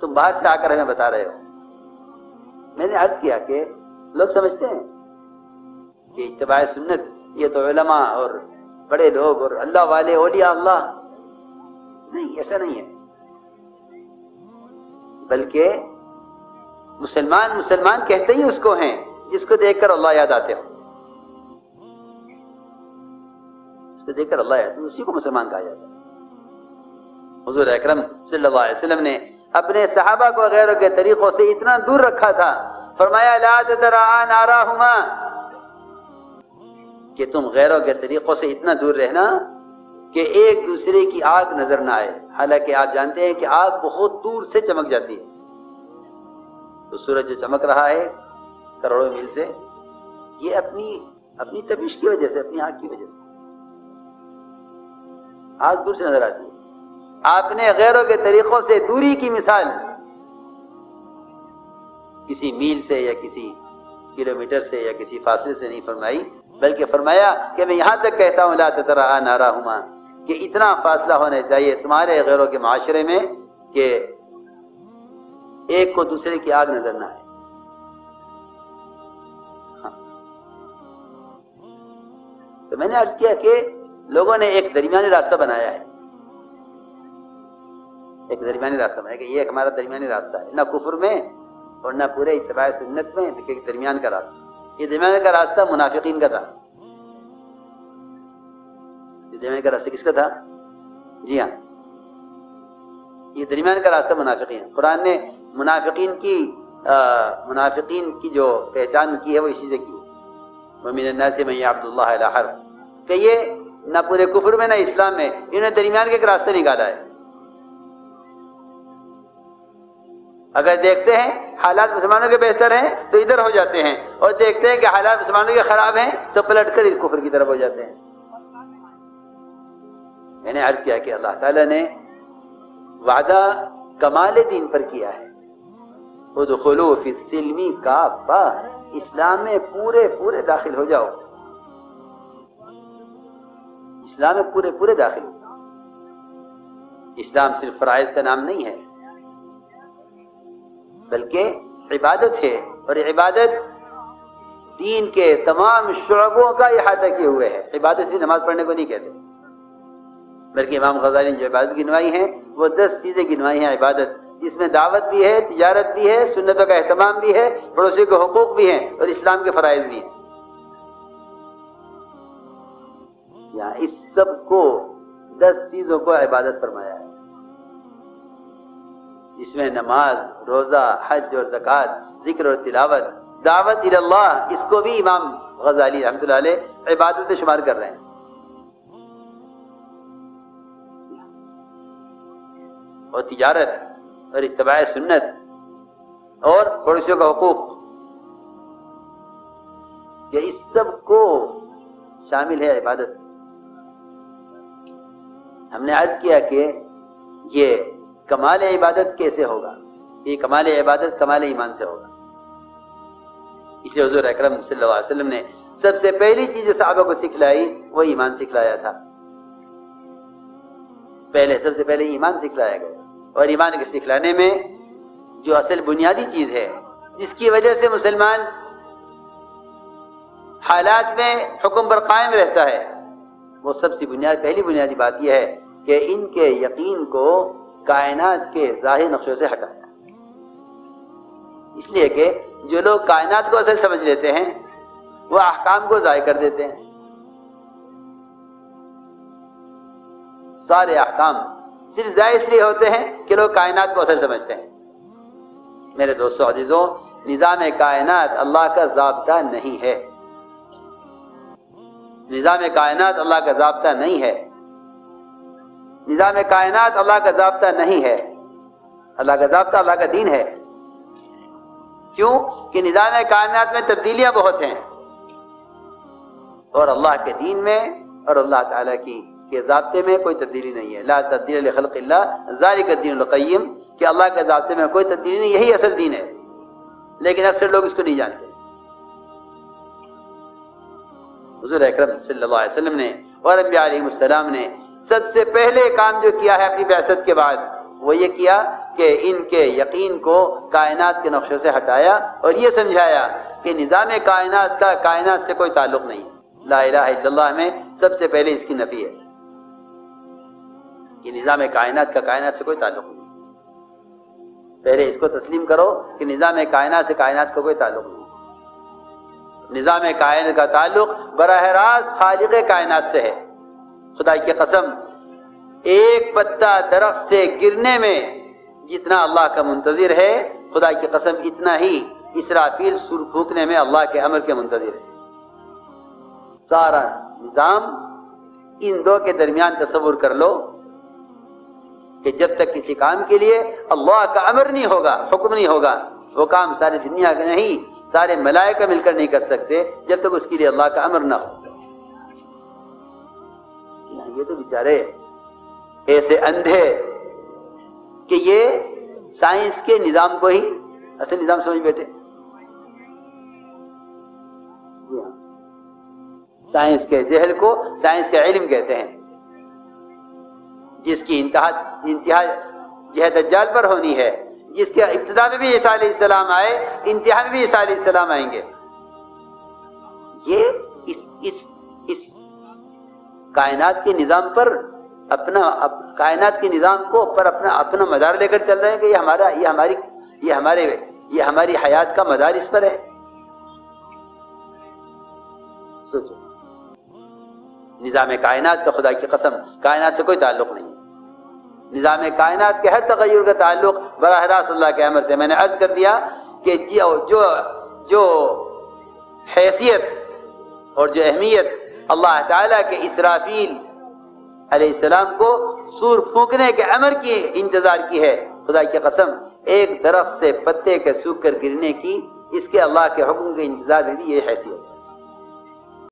تم باہر سے آ کر ہمیں بتا رہے ہو. میں نے عرض کیا کہ لوگ سمجھتے ہیں کہ اتباع سنت یہ تو علماء اور بڑے لوگ اور اللہ والے اولیاء اللہ. نہیں، ایسا نہیں ہے. بلکہ مسلمان کہتے ہی اس کو ہیں جس کو دیکھ کر اللہ یاد آتے ہو. اس کو دیکھ کر اللہ یاد، اسی کو مسلمان کہا جاتا ہے. حضور اکرم صلی اللہ علیہ وسلم نے اپنے صحابہ کو غیروں کے طریقوں سے اتنا دور رکھا تھا، فرمایا لا تترعان آراہما، کہ تم غیروں کے طریقوں سے اتنا دور رہنا کہ ایک دوسرے کی آگ نظر نہ آئے. حالانکہ آپ جانتے ہیں کہ آگ بہت دور سے چمک جاتی ہے. تو سورج جو چمک رہا ہے کروڑوں میل سے، یہ اپنی تپش کی وجہ سے، اپنی آگ کی وجہ سے آگ دور سے نظر آتی ہے. آپ نے غیروں کے طریقوں سے دوری کی مثال کسی میل سے یا کسی کلومیٹر سے یا کسی فاصلے سے نہیں فرمائی، بلکہ فرمایا کہ میں یہاں تک کہتا ہوں لا تترعا ناراہما، کہ اتنا فاصلہ ہونا چاہیے تمہارے غیروں کے معاشرے میں کہ ایک کو دوسرے کی آگ نظر نہ آئے. تو میں نے عرض کیا کہ لوگوں نے ایک درمیانی راستہ بنایا ہے، ایک درمیانی راستہ بنایا کہ یہ ایک ہمارا درمیانی راستہ ہے، نہ کفر میں اور نہ پورے اتباع سنت میں، ایک درمیان کا راستہ. یہ درمیان کا راستہ منافقین کا تھا. یہ درمیان کا راستہ کس کا تھا؟ جی ہاں، یہ درمیان کا راستہ منافقین. قرآن نے منافقین کی جو پہچان کی ہے وہ اسی سے کی. وَمِنَ النَّاسِ مَن يَعْبُدُ اللَّهَ عَلَىٰ حَرْفٍ، کہ یہ نہ پورے کفر میں نہ اسلام میں، انہوں نے درمیان کا ایک راستہ نکالا ہے. اگر دیکھتے ہیں حالات مسلمانوں کے بہتر ہیں تو ادھر ہو جاتے ہیں، اور دیکھتے ہیں کہ حالات مسلمانوں کے خراب ہیں تو پلٹ کر کفر کی طرف ہو جاتے ہیں. میں نے عرض کیا کہ اللہ تعالیٰ نے وعدہ کمال دین پر کیا ہے، ادخلوا فی السلم کافہ، اسلام میں پورے داخل ہو جاؤ. اسلام میں پورے داخل ہو جاؤ. اسلام صرف فرائض کا نام نہیں ہے، بلکہ عبادت ہے، اور عبادت دین کے تمام شعبوں کا احاطہ کیے ہوئے ہے. عبادت صرف نماز پڑھنے کو نہیں کہتے، بلکہ امام غزالی نے جو عبادت گنوائی ہیں وہ 10 چیزیں گنوائی ہیں عبادت، جس میں دعوت بھی ہے، تجارت بھی ہے، سنتوں کا اہتمام بھی ہے، پڑوسی کے حقوق بھی ہیں، اور اسلام کے فرائض بھی ہیں. یہاں اس سب کو 10 چیزوں کو عبادت فرمایا ہے، اس میں نماز، روزہ، حج اور زکوٰۃ، ذکر اور تلاوت، دعوت الی اللہ، اس کو بھی امام غزالی رحمۃ اللہ علیہ عبادت میں شمار کر رہے ہیں. اور تجارت اور اتباع سنت اور پڑوسیوں کا حقوق، یہ اس سب کو شامل ہے عبادت. ہم نے عرض کیا کہ یہ کمال عبادت کیسے ہوگا؟ یہ کمال عبادت کمال ایمان سے ہوگا. اس لیے حضور اکرم صلی اللہ علیہ وسلم نے سب سے پہلی چیز جو صحابہ کو سکھلائی وہ ایمان سکھلایا تھا. سب سے پہلے ایمان سکھلایا گیا، اور ایمان کے سکھلانے میں جو اصل بنیادی چیز ہے جس کی وجہ سے مسلمان حالات میں حکم پر قائم رہتا ہے، وہ سب سے پہلی بنیادی بات یہ ہے کہ ان کے یقین کو کائنات کے ظاہر نقشوں سے ہٹایا. اس لیے کہ جو لوگ کائنات کو اصل سمجھ لیتے ہیں وہ احکام کو ضائع کر دیتے ہیں. سارے احکام صرف ضائع اس لیے ہوتے ہیں کہ لوگ کائنات کو اصل سمجھتے ہیں. میرے دوستو عزیزوں، نظام کائنات اللہ کا ضابطہ نہیں ہے. نظام کائنات اللہ کا ضابطہ نہیں ہے. نظام کائنات اللہ کا ضابطہ نہیں ہے. اللہ کا ضابطہ اللہ کا دین ہے. کیوں کہ نظام کائنات میں تبدیلیاں بہت ہیں، اور اللہ کے دین میں اور اللہ تعالیٰ کے ضابطے میں کوئی تبدیلی نہیں ہے. لا تبدیل لخلق اللہ ذالک الدین القیم، کہ اللہ کے ضابطے میں کوئی تبدیلی نہیں، یہی اصل دین ہے. لیکن اکثر لوگ اس کو نہیں جانتے. حضور اکرم صلی اللہ علیہ وسلم نے اور انبیاء علیہ السلام نے سب سے پہلے کام جو کیا ہے اپنی بعثت کے بعد وہ یہ کیا کہ ان کے یقین کو کائنات کے نقشے سے ہٹایا اور یہ سمجھایا کہ نظام کائنات کا کائنات سے کوئی تعلق نہیں ہے۔ لا الہ الا اللہ میں سب سے پہلے اس کی نفی ہے کہ نظام کائنات کا کائنات سے کوئی تعلق نہیں۔ پہلے اس کو تسلیم کرو کہ نظام کائنات سے کائنات کا کوئی تعلق نہیں۔ نظام کائنات کا تعلق براہ راست خالق کائنات سے ہے۔ خدا کی قسم ایک پتا درخت سے گرنے میں جتنا اللہ کا منتظر ہے، خدا کی قسم اتنا ہی اسرافیل سور پھونکنے میں اللہ کے امر کے منتظر ہے۔ سارا نظام ان دو کے درمیان تصور کر لو کہ جب تک کسی کام کے لیے اللہ کا امر نہیں ہوگا، حکم نہیں ہوگا، وہ کام ساری دنیا کے نہیں، سارے ملائکہ مل کر نہیں کر سکتے جب تک اس کے لیے اللہ کا امر نہ ہو۔ یہ تو بیچارے ایسے اندھے کہ یہ سائنس کے نظام کو ہی اصل نظام سمجھ بیٹھے۔ جی ہاں، سائنس کے جہل کو سائنس کے علم کہتے ہیں، جس کی انتہا جہد دجال پر ہونی ہے، جس کے ابتدا میں بھی عیسیٰ علیہ السلام آئے، انتہا میں بھی عیسیٰ علیہ السلام آئیں گے۔ یہ اس کائنات کے نظام پر کائنات کے نظام کو پر اپنا مدار لے کر چل رہے ہیں کہ یہ ہماری حیات کا مدار اس پر ہے۔ سوچو، نظام کائنات کا خدا کی قسم کائنات سے کوئی تعلق نہیں۔ نظام کائنات کے ہر تغیر کا تعلق براہ راست اللہ کے امر سے۔ میں نے عرض کر دیا کہ جو حیثیت اور جو اہمیت اللہ تعالیٰ کے اسرافیل علیہ السلام کو سور پھونکنے کے امر کی انتظار کی ہے، خدا کی قسم ایک درخت سے پتے کے سوکھ کر گرنے کی، اس کے اللہ کے حکم کے انتظار میں بھی یہ حیثیت ہے۔